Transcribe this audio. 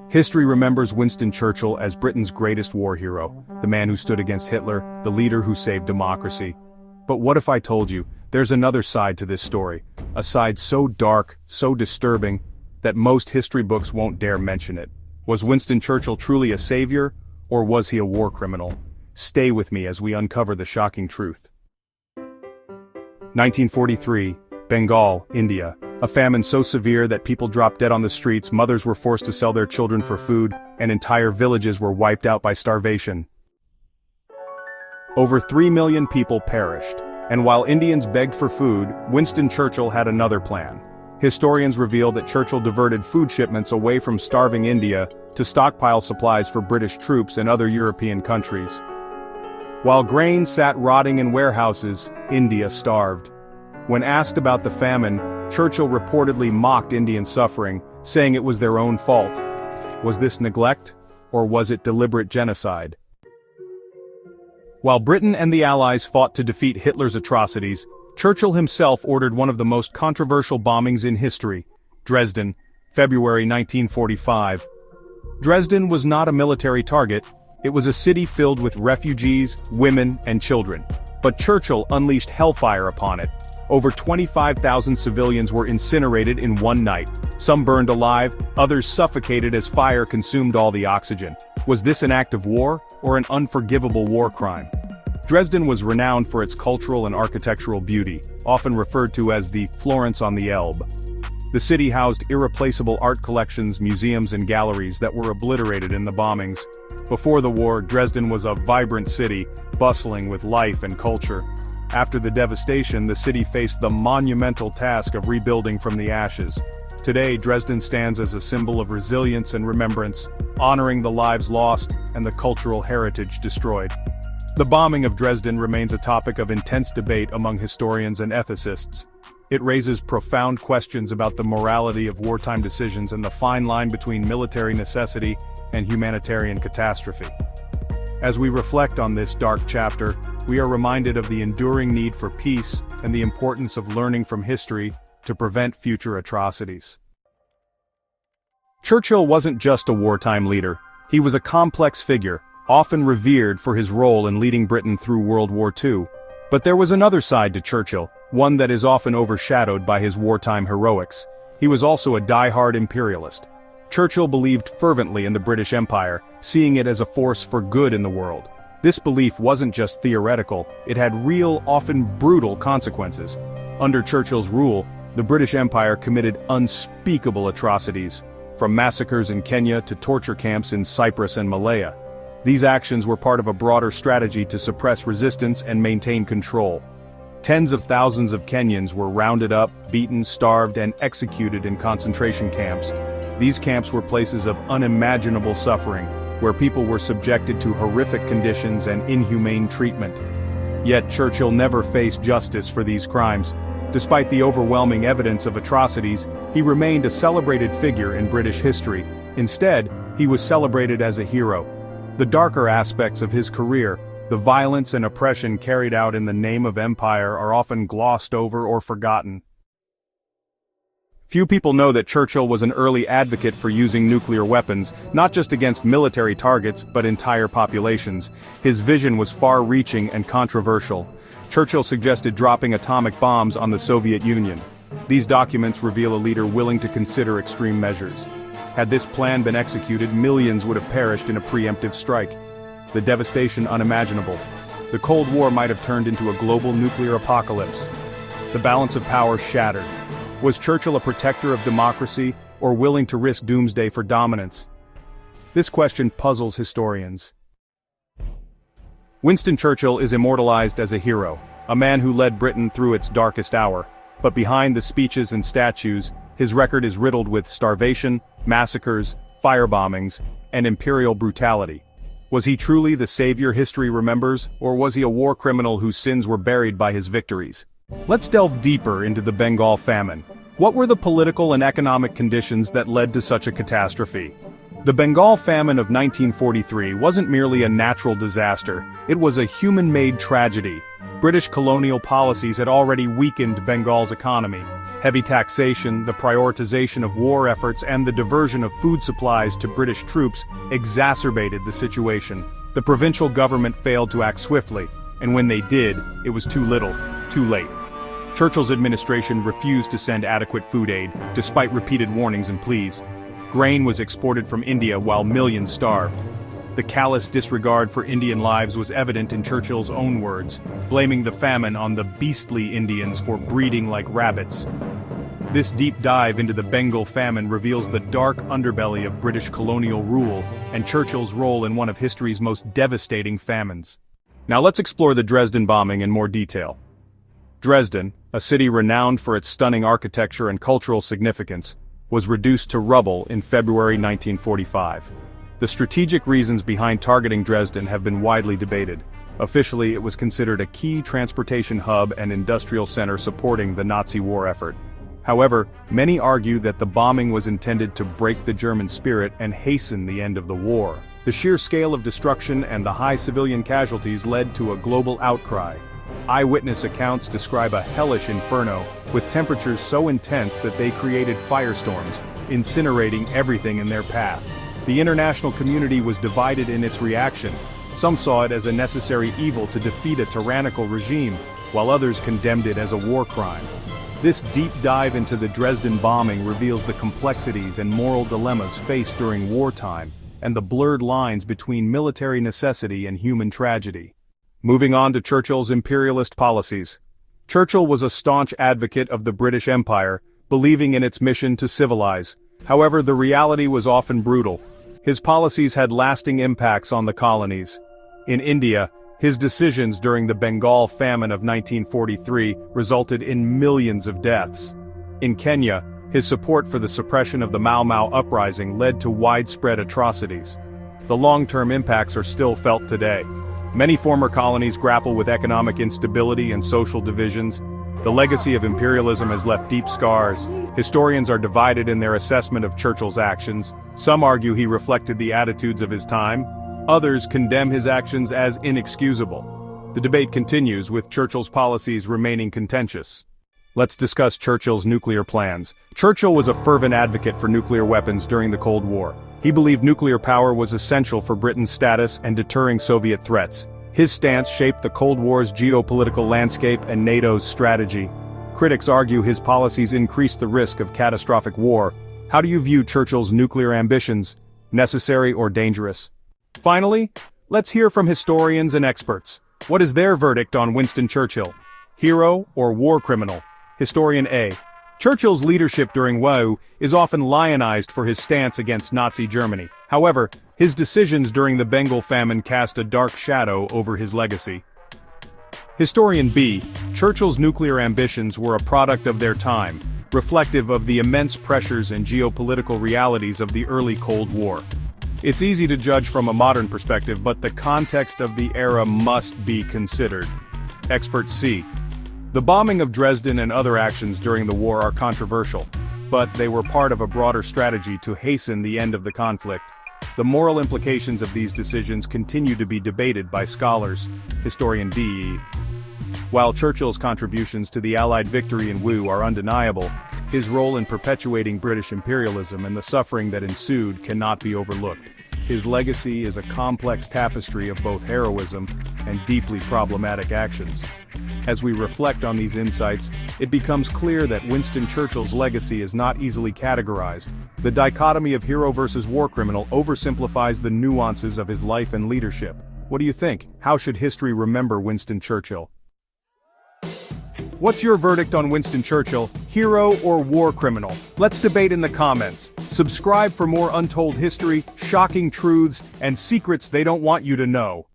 History remembers Winston Churchill as Britain's greatest war hero, the man who stood against Hitler, the leader who saved democracy. But what if I told you, there's another side to this story, a side so dark, so disturbing, that most history books won't dare mention it. Was Winston Churchill truly a savior, or was he a war criminal? Stay with me as we uncover the shocking truth. 1943, Bengal, India. A famine so severe that people dropped dead on the streets, mothers were forced to sell their children for food, and entire villages were wiped out by starvation. Over 3 million people perished, and while Indians begged for food, Winston Churchill had another plan. Historians reveal that Churchill diverted food shipments away from starving India to stockpile supplies for British troops and other European countries. While grain sat rotting in warehouses, India starved. When asked about the famine, Churchill reportedly mocked Indian suffering, saying it was their own fault. Was this neglect, or was it deliberate genocide? While Britain and the Allies fought to defeat Hitler's atrocities, Churchill himself ordered one of the most controversial bombings in history, Dresden, February 1945. Dresden was not a military target, it was a city filled with refugees, women, and children. But Churchill unleashed hellfire upon it. Over 25,000 civilians were incinerated in one night. Some burned alive, others suffocated as fire consumed all the oxygen. Was this an act of war, or an unforgivable war crime? Dresden was renowned for its cultural and architectural beauty, often referred to as the Florence on the Elbe. The city housed irreplaceable art collections, museums, and galleries that were obliterated in the bombings. Before the war, Dresden was a vibrant city, bustling with life and culture. After the devastation, the city faced the monumental task of rebuilding from the ashes. Today, Dresden stands as a symbol of resilience and remembrance, honoring the lives lost and the cultural heritage destroyed. The bombing of Dresden remains a topic of intense debate among historians and ethicists. It raises profound questions about the morality of wartime decisions and the fine line between military necessity and humanitarian catastrophe. As we reflect on this dark chapter, we are reminded of the enduring need for peace and the importance of learning from history to prevent future atrocities. Churchill wasn't just a wartime leader, he was a complex figure, often revered for his role in leading Britain through World War II. But there was another side to Churchill, one that is often overshadowed by his wartime heroics. He was also a die-hard imperialist. Churchill believed fervently in the British Empire, seeing it as a force for good in the world. This belief wasn't just theoretical, it had real, often brutal consequences. Under Churchill's rule, the British Empire committed unspeakable atrocities, from massacres in Kenya to torture camps in Cyprus and Malaya. These actions were part of a broader strategy to suppress resistance and maintain control. Tens of thousands of Kenyans were rounded up, beaten, starved, and executed in concentration camps. These camps were places of unimaginable suffering, where people were subjected to horrific conditions and inhumane treatment. Yet Churchill never faced justice for these crimes. Despite the overwhelming evidence of atrocities, he remained a celebrated figure in British history. Instead, he was celebrated as a hero. The darker aspects of his career, the violence and oppression carried out in the name of empire, are often glossed over or forgotten. Few people know that Churchill was an early advocate for using nuclear weapons, not just against military targets, but entire populations. His vision was far-reaching and controversial. Churchill suggested dropping atomic bombs on the Soviet Union. These documents reveal a leader willing to consider extreme measures. Had this plan been executed, millions would have perished in a preemptive strike. The devastation unimaginable. The Cold War might have turned into a global nuclear apocalypse. The balance of power shattered. Was Churchill a protector of democracy, or willing to risk doomsday for dominance? This question puzzles historians. Winston Churchill is immortalized as a hero, a man who led Britain through its darkest hour. But behind the speeches and statues, his record is riddled with starvation, massacres, firebombings, and imperial brutality. Was he truly the savior history remembers, or was he a war criminal whose sins were buried by his victories? Let's delve deeper into the Bengal Famine. What were the political and economic conditions that led to such a catastrophe? The Bengal Famine of 1943 wasn't merely a natural disaster, it was a human-made tragedy. British colonial policies had already weakened Bengal's economy. Heavy taxation, the prioritization of war efforts, and the diversion of food supplies to British troops exacerbated the situation. The provincial government failed to act swiftly, and when they did, it was too little, too late. Churchill's administration refused to send adequate food aid, despite repeated warnings and pleas. Grain was exported from India while millions starved. The callous disregard for Indian lives was evident in Churchill's own words, blaming the famine on the beastly Indians for breeding like rabbits. This deep dive into the Bengal Famine reveals the dark underbelly of British colonial rule and Churchill's role in one of history's most devastating famines. Now let's explore the Dresden bombing in more detail. Dresden, a city renowned for its stunning architecture and cultural significance, was reduced to rubble in February 1945. The strategic reasons behind targeting Dresden have been widely debated. Officially, it was considered a key transportation hub and industrial center supporting the Nazi war effort. However, many argue that the bombing was intended to break the German spirit and hasten the end of the war. The sheer scale of destruction and the high civilian casualties led to a global outcry. Eyewitness accounts describe a hellish inferno, with temperatures so intense that they created firestorms, incinerating everything in their path. The international community was divided in its reaction. Some saw it as a necessary evil to defeat a tyrannical regime, while others condemned it as a war crime. This deep dive into the Dresden bombing reveals the complexities and moral dilemmas faced during wartime, and the blurred lines between military necessity and human tragedy. Moving on to Churchill's imperialist policies. Churchill was a staunch advocate of the British Empire, believing in its mission to civilize. However, the reality was often brutal. His policies had lasting impacts on the colonies. In India, his decisions during the Bengal Famine of 1943 resulted in millions of deaths. In Kenya, his support for the suppression of the Mau Mau uprising led to widespread atrocities. The long-term impacts are still felt today. Many former colonies grapple with economic instability and social divisions. The legacy of imperialism has left deep scars. Historians are divided in their assessment of Churchill's actions. Some argue he reflected the attitudes of his time. Others condemn his actions as inexcusable. The debate continues, with Churchill's policies remaining contentious. Let's discuss Churchill's nuclear plans. Churchill was a fervent advocate for nuclear weapons during the Cold War. He believed nuclear power was essential for Britain's status and deterring Soviet threats. His stance shaped the Cold War's geopolitical landscape and NATO's strategy. Critics argue his policies increased the risk of catastrophic war. How do you view Churchill's nuclear ambitions? Necessary or dangerous? Finally, let's hear from historians and experts. What is their verdict on Winston Churchill? Hero or war criminal? Historian A. Churchill's leadership during WOW is often lionized for his stance against Nazi Germany. However, his decisions during the Bengal Famine cast a dark shadow over his legacy. Historian B. Churchill's nuclear ambitions were a product of their time, reflective of the immense pressures and geopolitical realities of the early Cold War. It's easy to judge from a modern perspective, but the context of the era must be considered. Expert C. The bombing of Dresden and other actions during the war are controversial, but they were part of a broader strategy to hasten the end of the conflict. The moral implications of these decisions continue to be debated by scholars. Historian D. While Churchill's contributions to the Allied victory in WOW are undeniable, his role in perpetuating British imperialism and the suffering that ensued cannot be overlooked. His legacy is a complex tapestry of both heroism and deeply problematic actions. As we reflect on these insights, it becomes clear that Winston Churchill's legacy is not easily categorized. The dichotomy of hero versus war criminal oversimplifies the nuances of his life and leadership. What do you think? How should history remember Winston Churchill? What's your verdict on Winston Churchill, hero or war criminal? Let's debate in the comments. Subscribe for more untold history, shocking truths, and secrets they don't want you to know.